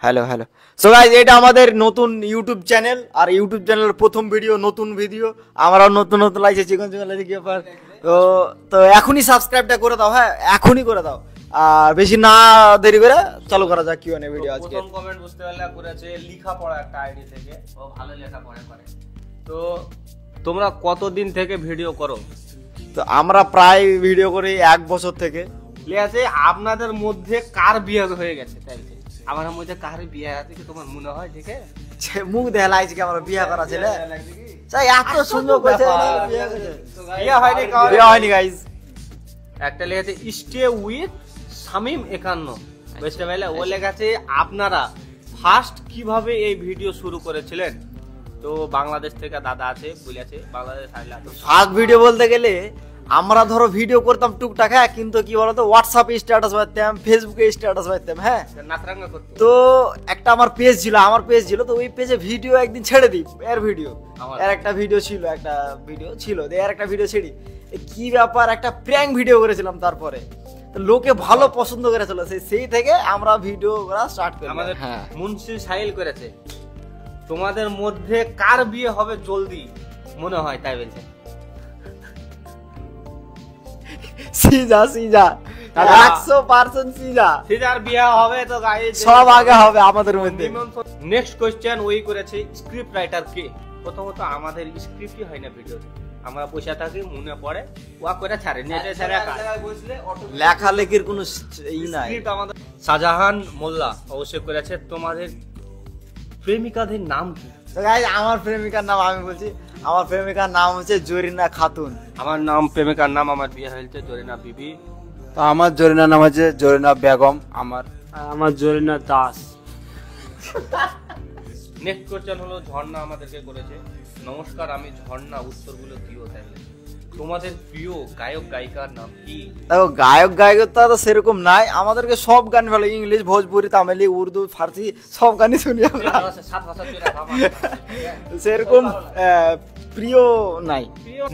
Hello hello so guys, এটা আমাদের নতুন ইউটিউব চ্যানেল। আর ইউটিউব চ্যানেলের প্রথম ভিডিও, নতুন ভিডিও। আমরাও নতুন নতুন লাগছে, চিকন চিকন লাগছে কি ব্যাপার। তো তো এখনই সাবস্ক্রাইবটা করে দাও, হ্যাঁ এখনই করে দাও। আর বেশি না দেরি করে চালু করা যাক কিউএনএ ভিডিও। আজকে প্রথম কমেন্ট বুঝতে পারলে করেছে লেখাপড়া একটা আইডি থেকে, ও ভালো লেখাপড়া করে। তো তোমরা কতদিন থেকে ভিডিও করো? তো আমরা প্রায় ভিডিও করি 1 বছর থেকে। লিয়াছে আপনাদের মধ্যে কার বিয়ে হয়ে গেছে? তাই আমার মধ্যে কার বিয়ে আছে কি তোমার মনে হয়? ঠিক আছে, মুখ দেখা লাগছে কি আমার বিয়ে করা ছেলে? চাই এত সুন্দর করেছে, বিয়ে হয়নি, বিয়ে হয়নি গাইস। একটা লেগেছে স্টে উইথ শামিম 51, বুঝতে পারলে? ও লেগেছে আপনারা ফার্স্ট কিভাবে এই ভিডিও শুরু করেছিলেন। তো বাংলাদেশ থেকে দাদা আছে, বলেছে বাংলাদেশ ফার্স্ট ভিডিও বলতে গেলে আমরা ধরো ভিডিও করতাম টুকটাক, হ্যাঁ, কিন্তু কি বলতো হোয়াটসঅ্যাপে স্ট্যাটাস পাইতাম, ফেসবুকে স্ট্যাটাস পাইতাম, হ্যাঁ। নাচরাঙ্গা করতো। তো একটা আমার পেজ ছিল, তো ওই পেজে ভিডিও একদিন ছেড়ে দিই, এর ভিডিও, এর একটা ভিডিও ছিল, এর একটা ভিডিও ছেড়ি। কি ব্যাপার, একটা প্র্যাঙ্ক ভিডিও করেছিলাম, তারপরে তো লোকে ভালো পছন্দ করেছিল, সেই থেকে আমরা ভিডিও করা স্টার্ট করি। আমাদের হ্যাঁ, মুন্সি সাহিল করেছে তোমাদের মধ্যে কার বিয়ে হবে জলদি মনে হয়, তাই বলছে। সিজা 100% সিজার বিয়ে হবে তো গাইস, সব আগে হবে আমাদের মধ্যে। নেক্সট কোশ্চেন ওই করেছে স্ক্রিপ্ট রাইটার কে? প্রথমত আমাদের স্ক্রিপ্টই হয় না ভিডিওতে, আমরা বসে থাকি, মনে পড়ে ওয়া করে ছাড়ে, নেটে ছাড়ে লেখালেখির কোনো ই নাই। স্ক্রিপ্ট আমাদের শাহজাহান মোল্লা অবশ্যই করেছে। তোমাদের প্রেমিকাদের নাম কি? তো গাইস, আমার প্রেমিকার নাম আমি বলছি, আমার প্রেমিকার নাম হচ্ছে জরিনা খাতুন। আমার নাম প্রেমিকার নাম, আমার বিয়ে হয়েছে জরিনা বিবি। তো আমার জরিনা নাম হচ্ছে জরিনা বেগম। আমার জরিনা দাস। নেক্সট কোশ্চেন হলো ঝর্ণা আমাদেরকে করেছে। নমস্কার, আমি ঝর্ণা, উত্তরগুলো দিও তাই। তোমাদের প্রিয় গায়ক গায়িকার নাম কি? দেখো, গায়ক গায়িকা তো সেরকম নাই, আমাদেরকে সব গান ভালো, ইংলিশ, ভোজপুরি, তামিলি, উর্দু, ফার্সি সব গানই শুনি আমরা। সেরকম প্রিয় নাই।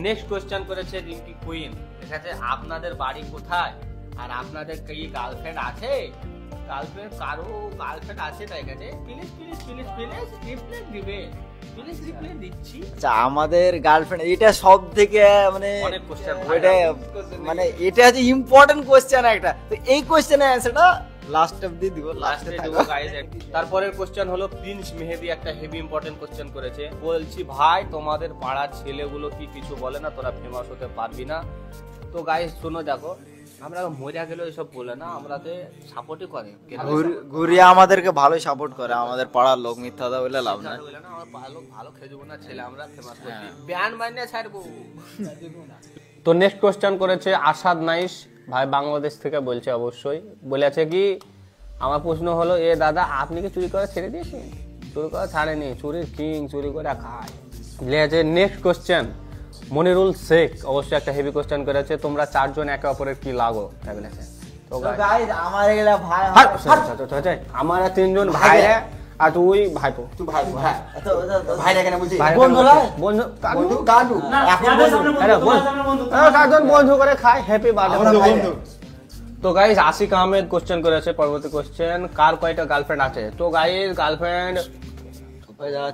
নেক্সট কোশ্চেন করেছে রিঙ্কি কুইন, ঠিক আছে? আপনাদের বাড়ি কোথায় আর আপনাদের কি গার্লফ্রেন্ড আছে? গার্লফ্রেন্ড কারো গার্লফ্রেন্ড আছে তাই কাছে? Please please please please reply দিবে, প্লিজ রিপ্লাই দিচ্ছি। আচ্ছা, আমাদের গার্লফ্রেন্ড, এটা সব থেকে মানে অনেক কোশ্চেন, ওইটা মানে এটা হচ্ছে ইম্পর্টেন্ট কোশ্চেন একটা। তো এই কোশ্চেনের অ্যানসারটা লাস্ট অবধি দিব, লাস্টে দেব গাইস। তারপরের কোশ্চেন হলো প্রিন্স মেহেদি, একটা হেভি ইম্পর্টেন্ট কোশ্চেন করেছে। বলছি ভাই, তোমাদের পাড়ার ছেলেগুলো কি কিছু বলে না তোরা ফেমাস হতে পারবি না? তো গাইস শোনো, দেখো আমরা মরিয়া গেলে এসব বলে না, আমরাতে সাপোর্টই করে। ঘুরিয়ে আমাদেরকে ভালোই সাপোর্ট করে আমাদের পাড়ার লোক, মিথ্যা কথা বলে লাভ নাই। আমার পাড়ার লোক ভালো খেজবো না ছেলে, আমরা ফেমাস করছি, ব্যান মাইনে ছাড়বো। তো নেক্সট কোশ্চেন করেছে আসাদ নাইস ভাই, বাংলাদেশ থেকে বলছে, অবশ্যই বলেছে কি, আমার প্রশ্ন হলো, এ দাদা আপনি কি চুরি করে ছেড়ে দিয়েছেন? চুরি করে ছাড়েনি, চুরির কিং, চুরি করে খায়। নেক্সট কোশ্চেন মনিরুল শেখ, অবশ্যই একটা হেভি কোশ্চেন করেছে, তোমরা চারজন একে অপরের কি লাগো, তাই বলেছে। তো গাইস, আমার এগুলা ভাই, আমার 3জন ভাই রে, আর তুই ভাইপো, তুই ভাই, হ্যাঁ ভাই কেন বলছিস? বন্ধু গাডু এখন বন্ধু করে খায়, হ্যাপি বার্থডে। তো গাইস আশিক আহমেদ কোশ্চেন করেছে, পরবর্তী কোশ্চেন, কার কয়টা গার্লফ্রেন্ড আছে? তো গাইস গার্লফ্রেন্ড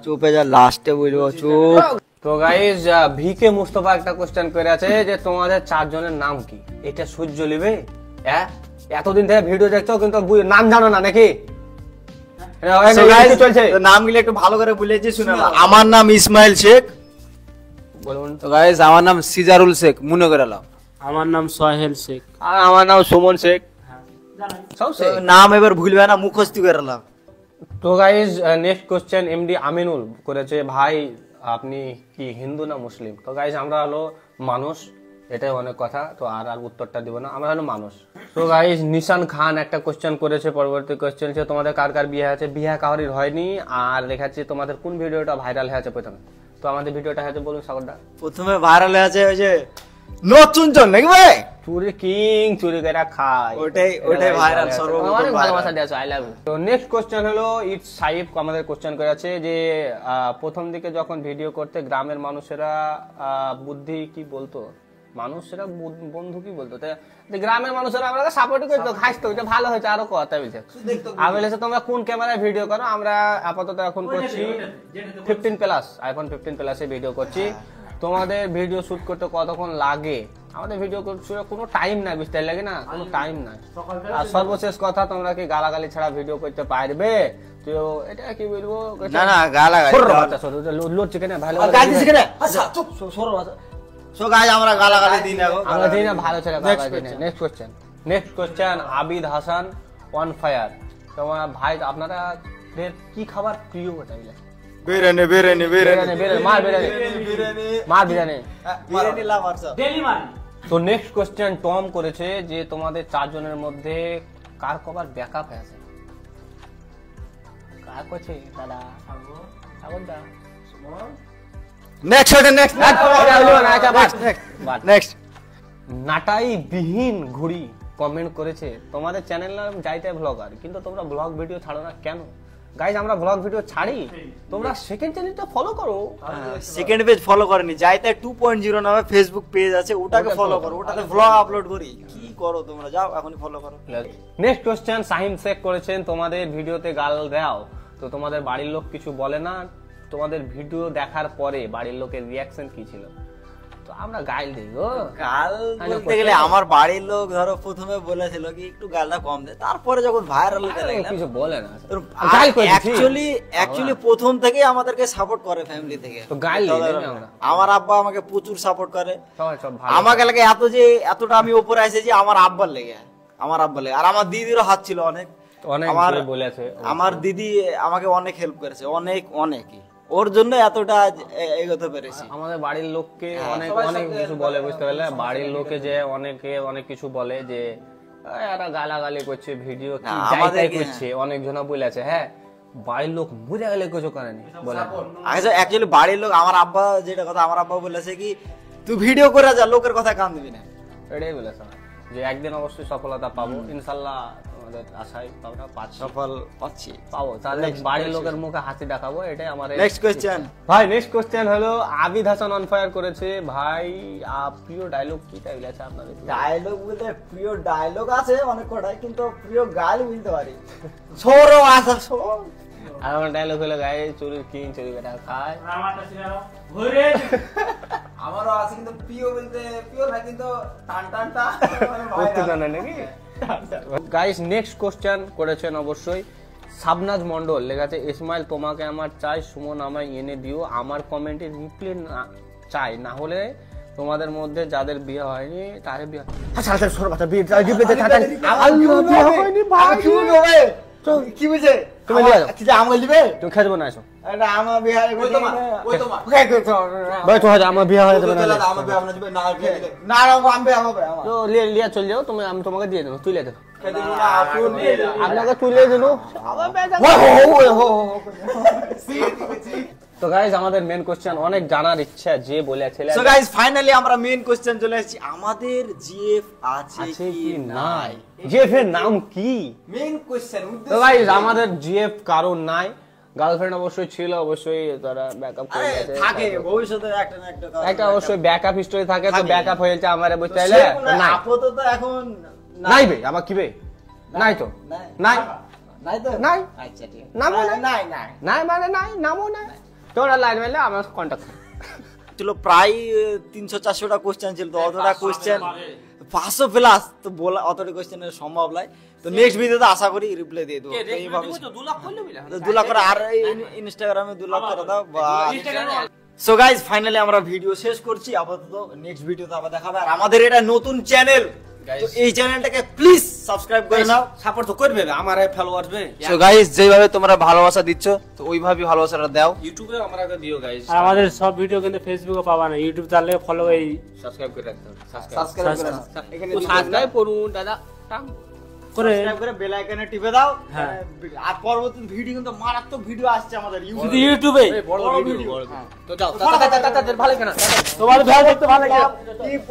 চুপে যা, লাস্টে বলবো, চুপ। তো গাইস ভিকে মুস্তফা একটা কোশ্চেন করে আছে যে তোমাদের চারজনের নাম কি? এটা সূর্য লিবে? হ্যাঁ, এতদিন থেকে ভিডিও দেখছো কিন্তু নাম জানো না নাকি? নামগুলো একটু ভালো করে বলেছি, শুনে নাও। আমার নাম ইসমাইল শেখ। বলুন। তো গাইস, আমার নাম সিজারুল শেখ, মনে করে নাও। আমার নাম সোহেল শেখ। আর আমার নাম সুমন শেখ। সব শেখ নাম এবার ভুলবে না, মুখস্থ করে নাও। তো guys next question MD Aminul করেছে, ভাই আপনি কি হিন্দু না মুসলিম? তো গাইস আমরা হলো মানুষ, এটাই অনেক কথা, তো আর উত্তরটা দিব না, আমরা হলো মানুষ। তো গাইস নিশান খান একটা কোশ্চেন করেছে, পরবর্তী কোশ্চেন ছিল তোমাদের কার কার বিয়ে আছে? বিয়ে কাউরির হয়নি। আর দেখাচ্ছি তোমাদের কোন ভিডিওটা ভাইরাল হয়েছে প্রথমে। তো আমাদের ভিডিওটা হয়েছে, বলুন সাগরদা। প্রথমে ভাইরাল হয়েছে ওই যে নতুন জন নাকি ভাই, চুরি কিং, চুরি করে খায়, ওটাই ভাইরাল, সর্বপ্রথম ভালোবাসা দিয়েছে, আই লাভ ইউ। তো নেক্সট কোশ্চেন হলো ইটস সাইফ আমাদের কোশ্চেন করেছে যে প্রথম দিকে যখন ভিডিও করতে গ্রামের মানুষেরা বুদ্ধি কি বলতো, মানুষ সেটা বন্ধু কি বলতো গ্রামের মানুষেরা আমরা সাপোর্ট করতো খাস তো এটা ভালো হয়েছে আরো কথা বলছে আমি বলেছে তোমরা কোন ক্যামেরায় ভিডিও করো আমরা আপাতত এখন করছি 15 প্লাস আইফোন 15 প্লাসে ভিডিও করছি তোমাদের ভিডিও শুট করতে কতক্ষণ লাগে আমাদের ভিডিও করতে কোনো টাইম নাই বুঝতে লাগে না কোনো টাইম নাই আর সর্বশেষ কথা তোমরা কি গালাগালি ছাড়া ভিডিও করতে পারবে তো এটা কি বলবো না না গালাগালি লড়ছে কেন ভালো গালি দিছে কেন আচ্ছা চুপ সরো সো গাইস আমরা গালাগালি দিই না গো আমরা দিই না ভালো ছেলে গালাগালি দিই না next question Abid Hasan on fire তোমার ভাই আপনারা কি খাবার প্রিয় এটা বিরিয়ানি তো নেক্সট কোশ্চেন টম করেছে যে তোমাদের চারজনের মধ্যে কার কবার ব্যাকআপ আছে কার করছে দাদা নেক্সট নাটাই বিহীন ঘুড়ি কমেন্ট করেছে তোমাদের চ্যানেল নাম যাইতে ব্লগার কিন্তু তোমরা ব্লগ ভিডিও ছাড়ো না কেন গাইজ আমরা ব্লগ ভিডিও ছাড়ি তোমরা সেকেন্ড চ্যানেলটা ফলো করো সেকেন্ড পেজ ফলো করেনি যাইতে 2.0 নামে ফেসবুক পেজ আছে ওটাকে ফলো করো ওটাতে ব্লগ আপলোড করি কি করো তোমরা যাও এখনই ফলো করো নেক্সট কোশ্চেন সাহিম শেখ করেছেন তোমাদের ভিডিওতে গাল দাও তো তোমাদের বাড়ির লোক কিছু বলে না তোমাদের ভিডিও দেখার পরে বাড়ির লোকের রিঅ্যাকশন কি ছিল তো আমরা গাল দিই গো গাল বলতে গেলে আমার বাড়ির লোক ধরো প্রথমে বলেছিল কি একটু গালটা কম দে তারপরে যখন ভাইরাল হতে লাগলো কিছু বলে না অ্যাকচুয়ালি প্রথম থেকেই আমাদেরকে সাপোর্ট করে ফ্যামিলি থেকে তো গাল দিই আমরা আমার আব্বা আমাকে প্রচুর সাপোর্ট করে সব ভালো আমাকে লাগে এতটা আমি উপরে এসেছি আমার আব্বার লেগে আর আমার দিদিরও হাত ছিল অনেক আমার বলেছে আমার দিদি আমাকে অনেক হেল্প করেছে অনেকই ওর জন্য এতটা এগোতে পেরেছি আমাদের বাড়ির লোককে অনেক কিছু বলে বুঝতে পারলে বাড়ির লোকে যে অনেক কিছু বলে যে এরা গালাগালি করছে ভিডিও কি যাইতাই করছে অনেকজন বলেছে হ্যাঁ বাড়ির লোক বুঝে গেলে কিছু করেনি বলে আচ্ছা অ্যাকচুয়ালি বাড়ির লোক আমার আব্বা যেটা কথা আমার আব্বা বলেছে কি তুই ভিডিও করে যা লোকের কথা কান দিবি না এটাই বলেছে যে একদিন অবশ্যই সফলতা পাবো ইনশাআল্লাহ আমাদের আশাই আমরা সফল পাবো তাহলে বাড়ির লোকের মুখে হাসি দেখাবো এটাই আমার নেক্সট কোশ্চেন ভাই নেক্সট কোশ্চেন হলো আবিদ হাসান অন ফায়ার করেছে ভাই প্রিয় ডায়লগ কি টাইপ আছে আপনাদের ডায়লগ বলতে প্রিয় ডায়লগ আছে অনেক কটাই কিন্তু প্রিয় গাল বলতে পারি ছোড়ো আসা ছোড় আর আমার ডায়লগ হলো গায়ে চুরি কিং চুরি বেটা খায় আমারও আছে কিন্তু প্রিয় বলতে প্রিয় না কিন্তু টান করতে জানে নাকি গাইস নেক্সট কোশ্চেন করেছেন অবশ্যই সাবনাজ মন্ডল লেখাছে ইসমাইল তোমাকে আমার চাই সুমন আমায় এনে দিও আমার কমেন্টে রিপ্লাই না চাই না হলে তোমাদের মধ্যে যাদের বিয়ে হয়নি তারে বিয়ে আচ্ছা সর বাচ্চা বিয়ে বিয়ে হয়নি ভাই কি বুঝে তুমি লিয়ে যাও কি আমল দিবে তুমি খেজবো না এসো এটা আমার বিয়ে হয় ওই তোমার ভাই তো আমার বিয়ে হয়ে যাবে না আমার বিয়ে আমরা দিবে না না আমবে হবে আমার তো লিয়ে চল যাও তুমি আমি তোমাকে দিয়ে দেবো তুলে দেবো খেতে না আপন আপনাকে তুলে দেবো তো গাইস আমাদের মেন কোশ্চেন অনেক জানার ইচ্ছা যে বলেছিল সো গাইস ফাইনালি আমরা মেন কোশ্চেন চলে এসেছি আমাদের জিএফ আছে কি নাই জিএফ এর নাম কি মেন কোশ্চেন তো গাইস আমাদের জিএফ কারণ নাই গার্লফ্রেন্ড অবশ্যই ছিল অবশ্যই তারা ব্যাকআপ করে গেছে থাকে ভবিষ্যতে একটা না একটা অবশ্যই ব্যাকআপ হিস্টরি থাকে তো ব্যাকআপ হয়েছে আমারে বুঝতে চাইলে না আপাতত এখন নাই বে আমার কি বে নাই তো নাই নাই তো নাই আচ্ছা ঠিক নামও নাই নাই মানে নাই নামও নাই তোরা লাইন মেলে আমার কন্টাক্ট ছিল প্রায় 300-400টা কোশ্চেন ছিল তো অতটা কোশ্চেন 500 প্লাস তো বলা অতটা কোশ্চেনের সম্ভব নাই তো নেক্সট ভিডিওতে আশা করি রিপ্লাই দিয়ে দেবো এইভাবে 2 লাখ করলে বিলা 2 লাখ করে আর ইনস্টাগ্রামে 2 লাখ করে দাও সো গাইস ফাইনালি আমরা ভিডিও শেষ করছি আপাতত নেক্সট ভিডিওতে আবার দেখা হবে আর আমাদের এটা নতুন চ্যানেল তো এই চ্যানেলটাকে প্লিজ সাবস্ক্রাইব করে নাও সাপোর্ট তো করবে আমার ফলোয়ার্স বে সো গাইস যেভাবে তোমরা ভালোবাসা দিচ্ছ তো ওইভাবেই ভালোবাসাটা দাও ইউটিউবে আমাকে দিও গাইস আর আমাদের সব ভিডিও কিন্তু ফেসবুকে পাবা না ইউটিউব তাহলে ফলো এই সাবস্ক্রাইব করে রাখতে হবে সাবস্ক্রাইব করে নাও এখানে সাবস্ক্রাইব করুন দাদা টাম করে সাবস্ক্রাইব করে বেল আইকনে টিপে দাও আর পরবর্তী ভিডিও কিন্তু মারাত্মক ভিডিও আসছে আমাদের ইউটিউবে বড় ভিডিও তো যাও ভালো কেন তোমার ভালো দেখতে ভালো লাগে টিপ